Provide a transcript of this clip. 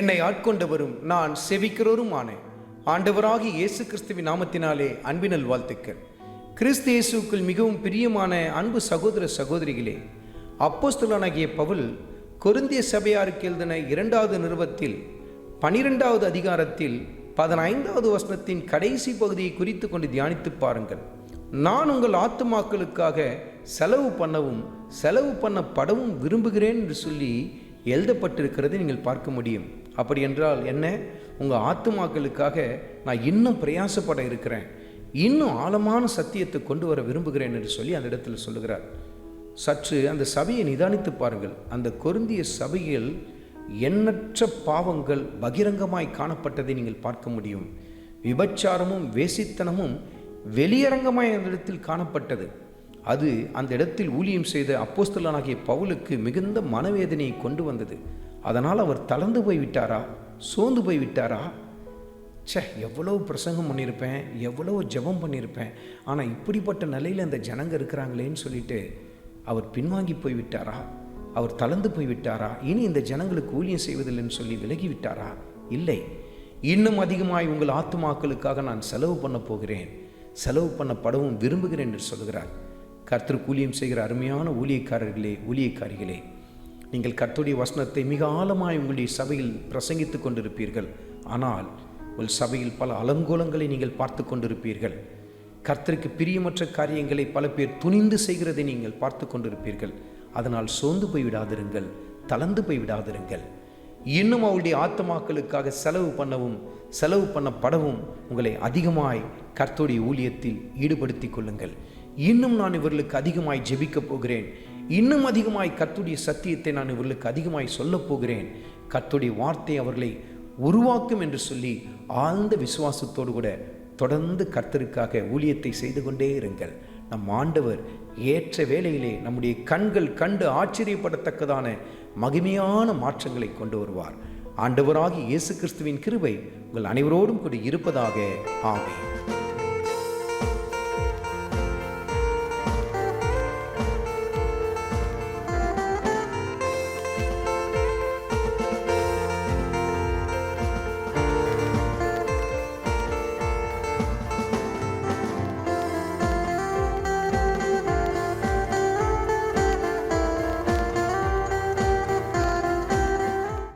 என்னை ஆட்கொண்டவரும் நான் செவிக்கிறோருமான ஆண்டவராகிய இயேசு கிறிஸ்துவின் நாமத்தினாலே அன்பினல் வாழ்த்துக்கள். கிறிஸ்து இயேசுக்குள் மிகவும் பிரியமான அன்பு சகோதர சகோதரிகளே, அப்போஸ்தலனாகிய பவுல் கொரிந்திய சபையாருக்கு எழுதின 2வது நிருபத்தில் 12வது அதிகாரத்தில் 15வது வசனத்தின் கடைசி பகுதியை குறித்து கொண்டு தியானித்து பாருங்கள். நான் உங்கள் ஆத்துமாக்களுக்காக செலவு பண்ணப்படவும் விரும்புகிறேன் என்று சொல்லி எழுதப்பட்டிருக்கிறது நீங்கள் பார்க்க முடியும். அப்படி என்றால் என்ன? உங்கள் ஆத்துமாக்களுக்காக நான் இன்னும் பிரயாசப்பட இருக்கிறேன், இன்னும் ஆழமான சத்தியத்தை கொண்டு வர விரும்புகிறேன் என்று சொல்லி அந்த இடத்துல சொல்லுகிறார். சற்று அந்த சபையை நிதானித்து பாருங்கள். அந்த கொரிந்திய சபையில் எண்ணற்ற பாவங்கள் பகிரங்கமாய் காணப்பட்டதை நீங்கள் பார்க்க முடியும். விபச்சாரமும் வேசித்தனமும் வெளியரங்கமாய் அந்த இடத்தில் காணப்பட்டது. அது அந்த இடத்தில் ஊழியம் செய்த அப்போஸ்தலனாகிய பவுலுக்கு மிகுந்த மனவேதனையை கொண்டு வந்தது. அதனால் அவர் தளர்ந்து போய் விட்டாரா? சோர்ந்து போய் விட்டாரா? எவ்வளோ பிரசங்கம் பண்ணியிருப்பேன், எவ்வளோ ஜெபம் பண்ணியிருப்பேன், ஆனால் இப்படிப்பட்ட நிலையில் அந்த ஜனங்க இருக்கிறாங்களேன்னு சொல்லிட்டு அவர் பின்வாங்கி போய் விட்டாரா? அவர் தளர்ந்து போய் விட்டாரா? இனி இந்த ஜனங்களுக்கு ஊழியம் செய்வதில்லைன்னு சொல்லி விலகி விட்டாரா? இல்லை, இன்னும் அதிகமாய் உங்கள் ஆத்துமாக்களுக்காக நான் செலவு பண்ணப்படவும் விரும்புகிறேன் என்று சொல்கிறார். கர்த்தருக்கு ஊழியம் செய்கிற அருமையான ஊழியக்காரிகளே, நீங்கள் கர்த்தருடைய வசனத்தை மிக ஆழமாய் உங்களுடைய சபையில் பிரசங்கித்து கொண்டிருப்பீர்கள். ஆனால் உங்கள் சபையில் பல அலங்கோலங்களை நீங்கள் பார்த்து கொண்டிருப்பீர்கள். கர்த்தருக்கு பிரியமற்ற காரியங்களை பல பேர் துணிந்து செய்கிறதை நீங்கள் பார்த்து கொண்டிருப்பீர்கள். அதனால் சோர்ந்து போய்விடாதிருங்கள், தளர்ந்து போய்விடாதிருங்கள். இன்னும் அவருடைய ஆத்துமாக்களுக்காக செலவு பண்ணப்படவும் உங்களை அதிகமாய் கர்த்தருடைய ஊழியத்தில் ஈடுபடுத்தி கொள்ளுங்கள். இன்னும் நான் இவர்களுக்கு அதிகமாய் ஜெபிக்கப் போகிறேன், இன்னும் அதிகமாய் கர்த்தருடைய சத்தியத்தை நான் இவர்களுக்கு அதிகமாய் சொல்லப் போகிறேன். கர்த்தருடைய வார்த்தை அவர்களை உருவாக்கும் என்று சொல்லி ஆழ்ந்த விசுவாசத்தோடு கூட தொடர்ந்து கர்த்தருக்காக ஊழியத்தை செய்து கொண்டே இருங்கள். நம் ஆண்டவர் ஏற்ற வேளையிலே நம்முடைய கண்கள் கண்டு ஆச்சரியப்படத்தக்கதான மகிமையான மாற்றங்களை கொண்டு வருவார். ஆண்டவராகிய இயேசு கிறிஸ்துவின் கிருபை உங்கள் அனைவரோடும் கூட இருப்பதாக. ஆமென்.